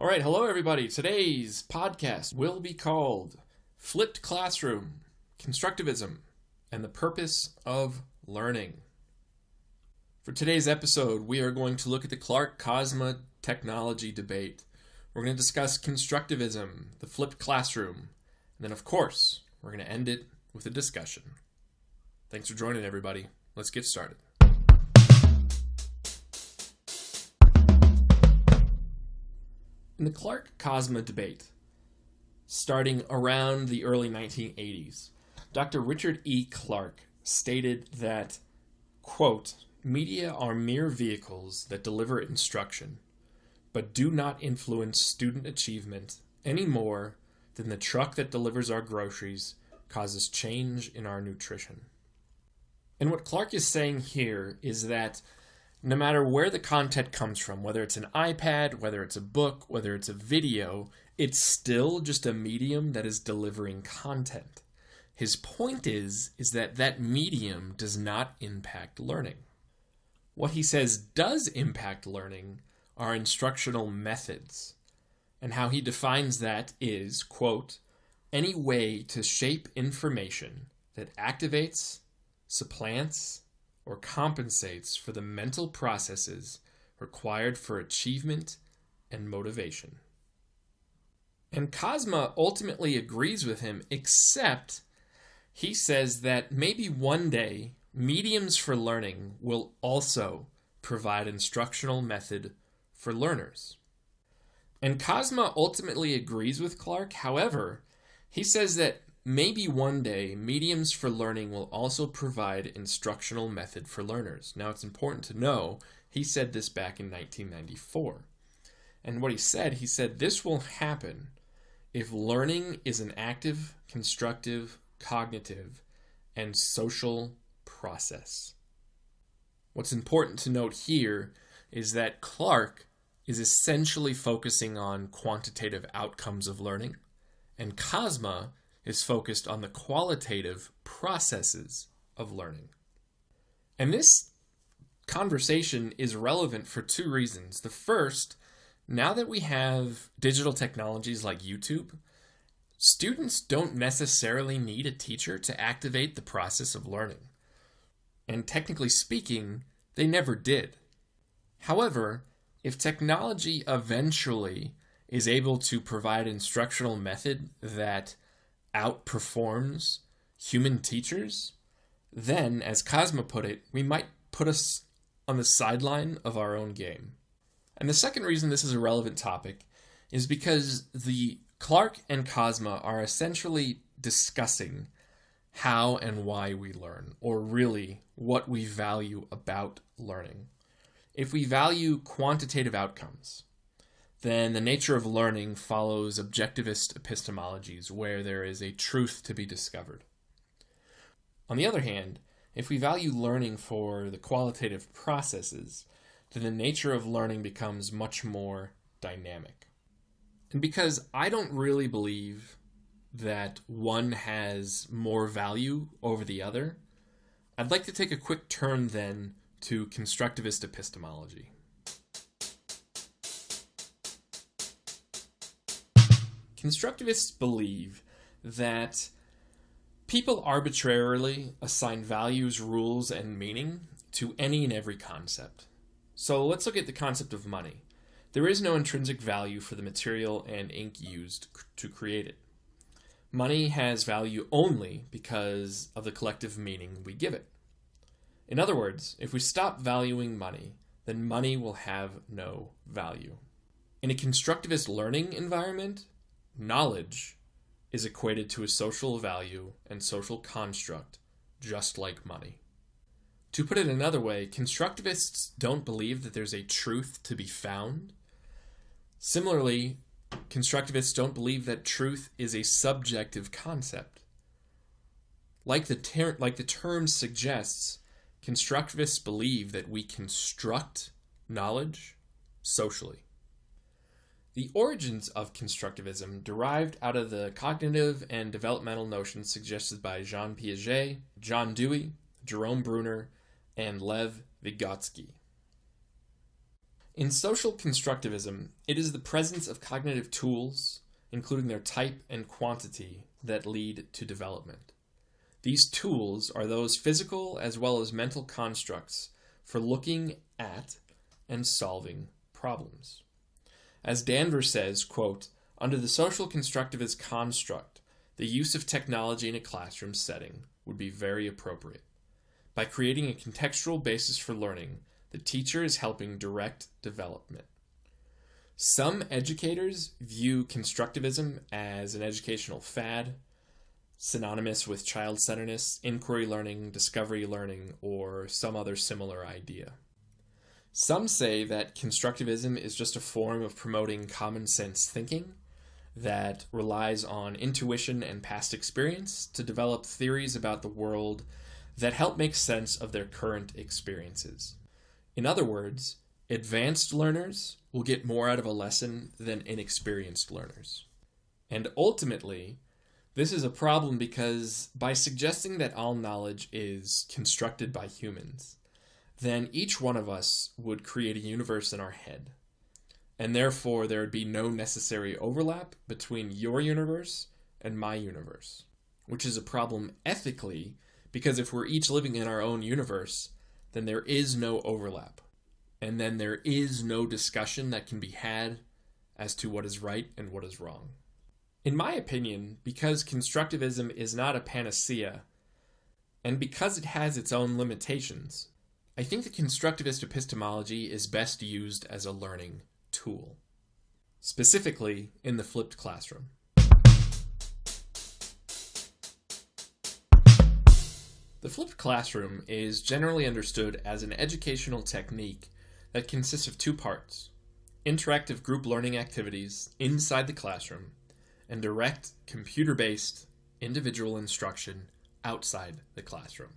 All right, hello everybody. Today's podcast will be called Flipped Classroom, Constructivism, and the Purpose of Learning. For today's episode, we are going to look at the Clarke Kosma technology debate. We're going to discuss constructivism, the flipped classroom, and then of course, we're going to end it with a discussion. Thanks for joining everybody. Let's get started. In the Clarke Kosma debate, starting around the early 1980s, Dr. Richard E. Clarke stated that, quote, "Media are mere vehicles that deliver instruction, but do not influence student achievement any more than the truck that delivers our groceries causes change in our nutrition." And what Clarke is saying here is that no matter where the content comes from, whether it's an iPad, whether it's a book, whether it's a video, it's still just a medium that is delivering content. His point is that that medium does not impact learning. What he says does impact learning are instructional methods. And how he defines that is, quote, "any way to shape information that activates, supplants, or compensates for the mental processes required for achievement and motivation." And Kosma ultimately agrees with him, except he says that maybe one day mediums for learning will also provide instructional method for learners. And Kosma ultimately agrees with Clarke. However, he says that maybe one day mediums for learning will also provide instructional method for learners. Now, it's important to know he said this back in 1994. And what he said this will happen if learning is an active, constructive, cognitive, and social process. What's important to note here is that Clarke is essentially focusing on quantitative outcomes of learning, and Kosma is focused on the qualitative processes of learning. And this conversation is relevant for two reasons. The first, now that we have digital technologies like YouTube, students don't necessarily need a teacher to activate the process of learning. And technically speaking, they never did. However, if technology eventually is able to provide instructional method that outperforms human teachers, then, as Kosma put it, we might put us on the sideline of our own game. And the second reason this is a relevant topic is because the Clarke and Kosma are essentially discussing how and why we learn, or really what we value about learning. If we value quantitative outcomes, then the nature of learning follows objectivist epistemologies where there is a truth to be discovered. On the other hand, if we value learning for the qualitative processes, then the nature of learning becomes much more dynamic. And because I don't really believe that one has more value over the other, I'd like to take a quick turn then to constructivist epistemology. Constructivists believe that people arbitrarily assign values, rules, and meaning to any and every concept. So let's look at the concept of money. There is no intrinsic value for the material and ink used to create it. Money has value only because of the collective meaning we give it. In other words, if we stop valuing money, then money will have no value. In a constructivist learning environment, knowledge is equated to a social value and social construct, just like money. To put it another way, constructivists don't believe that there's a truth to be found. Similarly, constructivists don't believe that truth is a subjective concept. Like the term suggests, constructivists believe that we construct knowledge socially. The origins of constructivism derived out of the cognitive and developmental notions suggested by Jean Piaget, John Dewey, Jerome Bruner, and Lev Vygotsky. In social constructivism, it is the presence of cognitive tools, including their type and quantity, that lead to development. These tools are those physical as well as mental constructs for looking at and solving problems. As Danvers says, quote, "Under the social constructivist construct, the use of technology in a classroom setting would be very appropriate. By creating a contextual basis for learning, the teacher is helping direct development." Some educators view constructivism as an educational fad, synonymous with child-centeredness, inquiry learning, discovery learning, or some other similar idea. Some say that constructivism is just a form of promoting common sense thinking that relies on intuition and past experience to develop theories about the world that help make sense of their current experiences. In other words, advanced learners will get more out of a lesson than inexperienced learners. And ultimately, this is a problem because by suggesting that all knowledge is constructed by humans, then each one of us would create a universe in our head. And therefore, there would be no necessary overlap between your universe and my universe, which is a problem ethically because if we're each living in our own universe, then there is no overlap. And then there is no discussion that can be had as to what is right and what is wrong. In my opinion, because constructivism is not a panacea, and because it has its own limitations, I think that constructivist epistemology is best used as a learning tool, specifically in the flipped classroom. The flipped classroom is generally understood as an educational technique that consists of two parts: interactive group learning activities inside the classroom and direct computer-based individual instruction outside the classroom.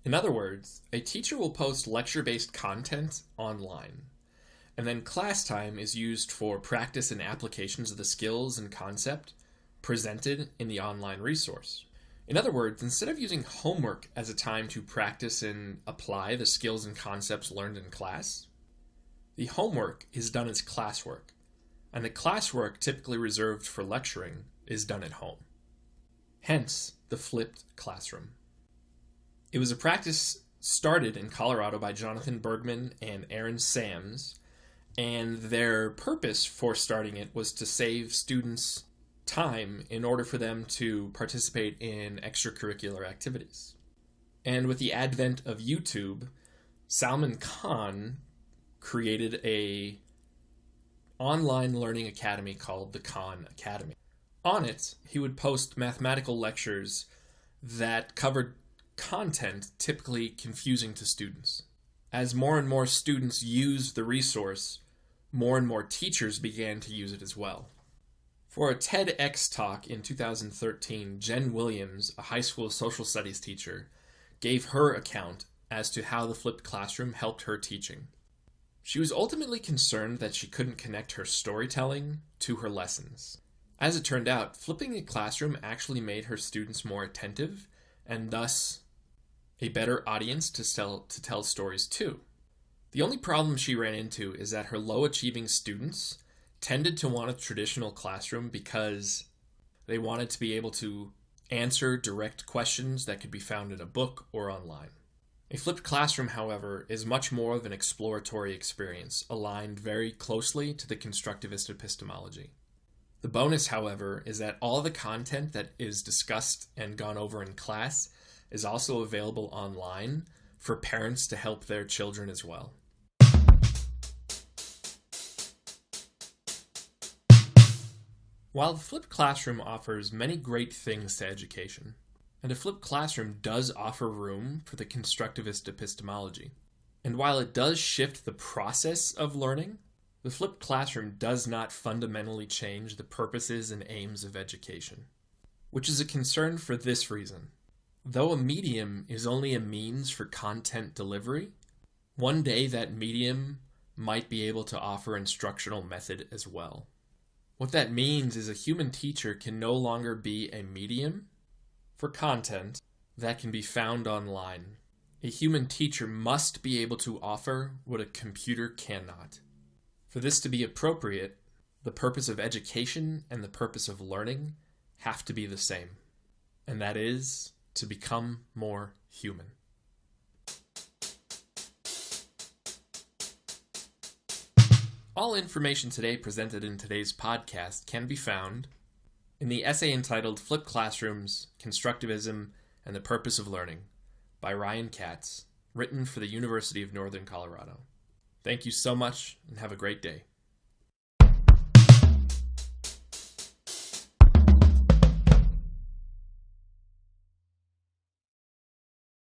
In other words, a teacher will post lecture-based content online, and then class time is used for practice and applications of the skills and concept presented in the online resource. In other words, instead of using homework as a time to practice and apply the skills and concepts learned in class, the homework is done as classwork, and the classwork typically reserved for lecturing is done at home. Hence, the flipped classroom. It was a practice started in Colorado by Jonathan Bergman and Aaron Sams, and their purpose for starting it was to save students time in order for them to participate in extracurricular activities. And with the advent of YouTube, Salman Khan created a online learning academy called the Khan Academy. On it, he would post mathematical lectures that covered content typically confusing to students. As more and more students used the resource, more and more teachers began to use it as well. For a TEDx talk in 2013, Jen Williams, a high school social studies teacher, gave her account as to how the flipped classroom helped her teaching. She was ultimately concerned that she couldn't connect her storytelling to her lessons. As it turned out, flipping the classroom actually made her students more attentive and thus a better audience to tell stories to. The only problem she ran into is that her low-achieving students tended to want a traditional classroom because they wanted to be able to answer direct questions that could be found in a book or online. A flipped classroom, however, is much more of an exploratory experience, aligned very closely to the constructivist epistemology. The bonus, however, is that all the content that is discussed and gone over in class is also available online for parents to help their children as well. While the flipped classroom offers many great things to education, and a flipped classroom does offer room for the constructivist epistemology, and while it does shift the process of learning, the flipped classroom does not fundamentally change the purposes and aims of education, which is a concern for this reason. Though a medium is only a means for content delivery, one day that medium might be able to offer instructional method as well. What that means is a human teacher can no longer be a medium for content that can be found online. A human teacher must be able to offer what a computer cannot. For this to be appropriate, the purpose of education and the purpose of learning have to be the same, and that is to become more human. All information today presented in today's podcast can be found in the essay entitled Flipped Classrooms, Constructivism, and the Purpose of Learning by Ryan Katz, written for the University of Northern Colorado. Thank you so much, and have a great day.